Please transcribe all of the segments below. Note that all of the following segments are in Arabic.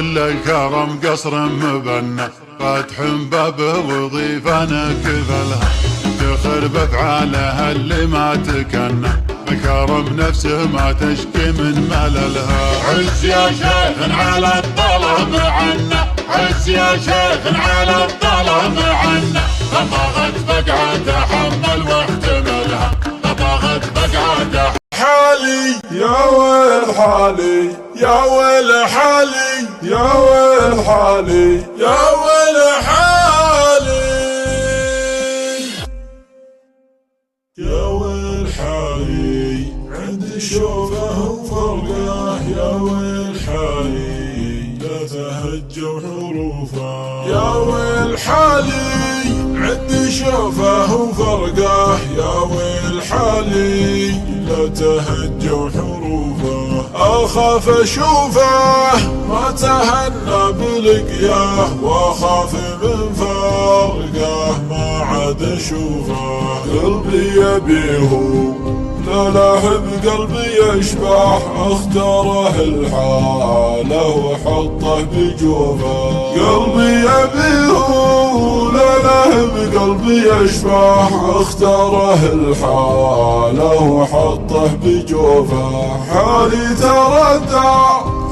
كل كرم قصر مبنى، فتح بابه وضيفا كفلها، افتخر بافعالها اللي ما تكنى، بكرم نفسه ما تشكي من مللها. عز يا شيخ على الظلم عنا، عز يا شيخ على الظلم عنا، طبغت بقعة تحمل واحتملها، طبغت بقعة حالي يا ويل حالي، يا ويل حالي، يا ويل حالي، يا ويل حالي، يا ويل حالي، عندي شوفه وفرقه، يا ويل حالي، لا تهجوا حروفه، يا ويل حالي، عندي شوفه وفرقه، يا ويل حالي، لا تهجوا حروفه، اخاف اشوفه ما تهنى بلقياه، واخاف من فرقه ما عاد اشوفه، قلبي يبيه لا لاهب قلبي يشبح، اختاره الحاله وحطه بجوفه، قلبي يبيه لا لاهب قلبي يشبح، اختاره الحاله وحطه بجوفه، حالي تردى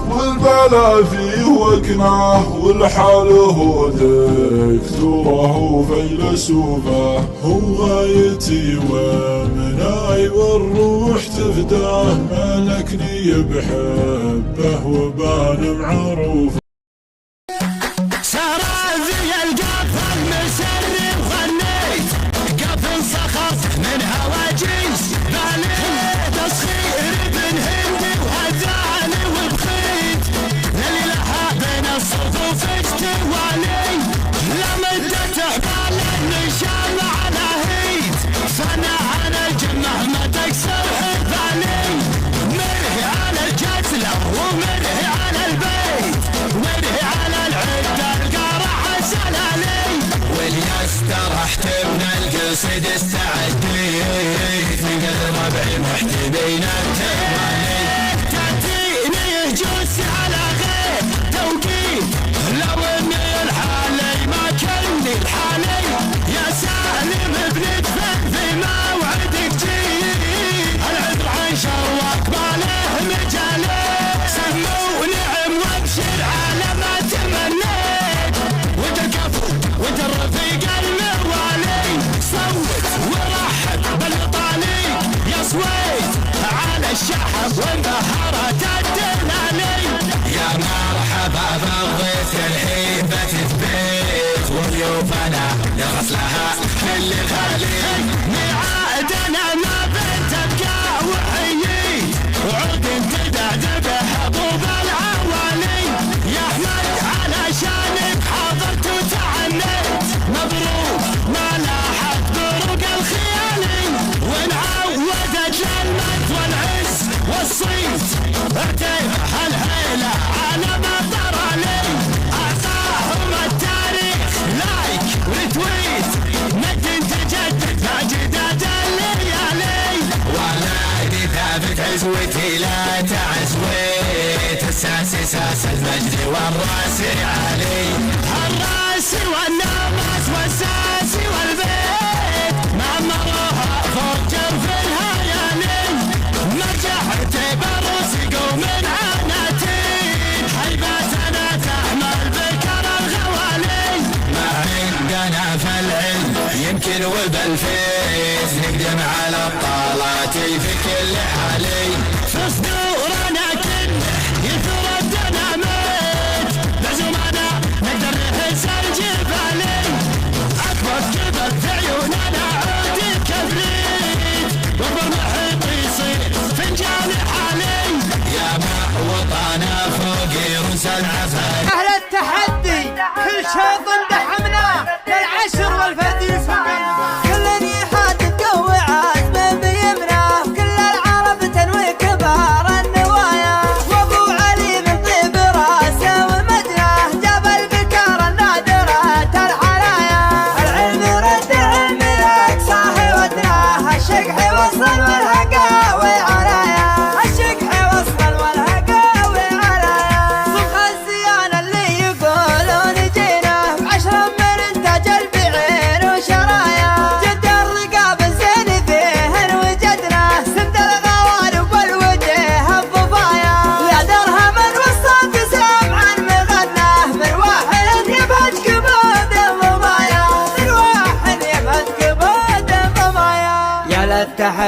والبلا فيه وكناه، والحال هو دكتوره وفيلسوفه، هو غايتي ومناي والروح تفداه، ملكني بحبه وبان معروفه. من هواجيس بالي تصخير بن هندي وهذاني وبخيت، للي لها بين الصفوف اجتوالي، لمدت حبال النشام على هيت، فانا على الجمه ما تكسر حبالي، مرهي على الجتله ومرهي على البيت، مرهي على العده القرع سلالي، واليسترحت من القصيد استعديت، من قدر ربعي محتمين التماني، تأتيني يهجوس على غير توقيت، لو اني الحالي ما كني الحالي، يا سالم بندفن في موعدك جيت، العذر عن شروك ما له مجالي، سموني عم وابشر على ما تمنيت، وانت الكفو وانت الرفيق الموالي، صوت ورحب بالايطالي، يا سويت على الشحب وانبهرت الدلالي، يا مرحبا بالضيف الحيبة تثبيت، وضيوفنا لغسلها كل غالي، ميعادنا ما بنت تبقى وحييت، وعود تدعدب حبوب العوالي، يا احمد علشانك حضرت وتعنيت، مبروك ما لاحت بروق الخيالي، وانعودت للمجد والعز والصيت، اعتبها الهيلة على ما طرى لي، اعطاهم التاريخ لايك وريتويت، مجد تجدد ماجدة الليالي، ولادي ثابت عزوتي لا تعزويت، الساسي ساس المجد والراسي علي، الراسي والناموس والساسي والبيت، معمروها فوق جرف الهيالي، مرجعت بروسي قوم عناتين، هيبتنا تحمل بكر الغوالي، ما عندنا في العلم يمكن وبالفيس، نقدم على الطالات في كل حالي، في صدورنا كله يتردنا ميت، بعزومنا نقدر نهز الجبالي، اكبر جبل في عيوننا عود الكبريت، والمحيط يصير فنجان حالي، يا ما وطنا فوق رؤوس العفاريت، اهل التحدي كل شوط دحمناه، للعشر والفدي سمعناه، كل نيحات تقوي عزم بيمناه، كل العرب تنوي كبار النوايا، وابو علي من طيب راسه ومدناه، جاب البكار النادرات الحرايا، العلم رد علم الاقصاه ودناه، الشقح وصل والهقاوي عرايا، الشقح وصل والهقاوي عرايا، صبح الزيان اللي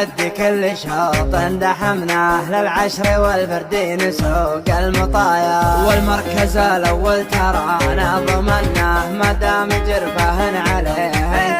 التحدي كل شوط دحمناه للعشر والفردين سوق المطايا والمركز الاول ترانا ضمناه ما دام جرفه عليه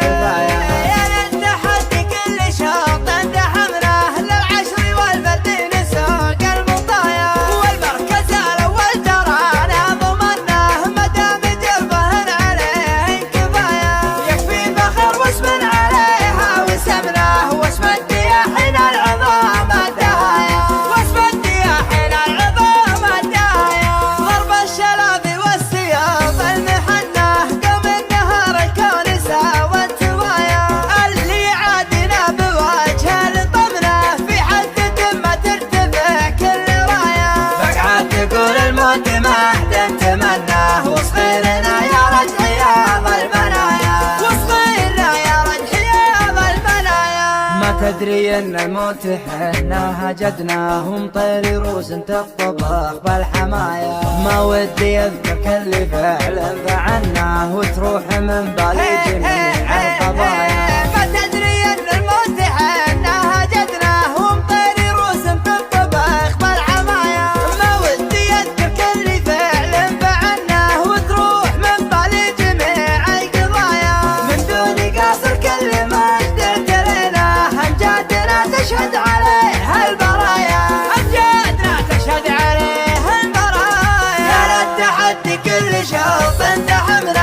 كفايه التحدي كل شوط دحمناه للعشر والفردين سوق المطايا والمركز الاول ترانا ضمناه ما دام جرفه عليه كفايه يكفي فخر واسم عليها وسمناه واسم الدياحين العظام الدهايا واسم الدياحين العظام الدهايا ضرب الشلابي والسيوف المحنة قوم النهار الكون ساوى التوايا اللي عادنا بوجه الطمنة في حد ما ترتفع كل راية فقعد تقول الموت مهد تمناه وصغيرنا يا رد حياض المنايا وصغيرنا يا رد حياض المنايا ما تدري ان الموت حنا هجدناه ومطير روس تطبخ بالحمايا ما ودي اذكر كل فعل فعلناه وتروح من بالي جميع القضايا ما تدري ان الموت حنا هجدناه ومطير روس تطبخ بالحمايا ما ودي اذكر كل فعل فعلناه وتروح من بالي جميع القضايا من دون قصر كل ما قدرت لنا امجادنا تشهد عليها البرايا امجادنا تشهد عليها البرايا يا للتحدي كل شوط دحمنا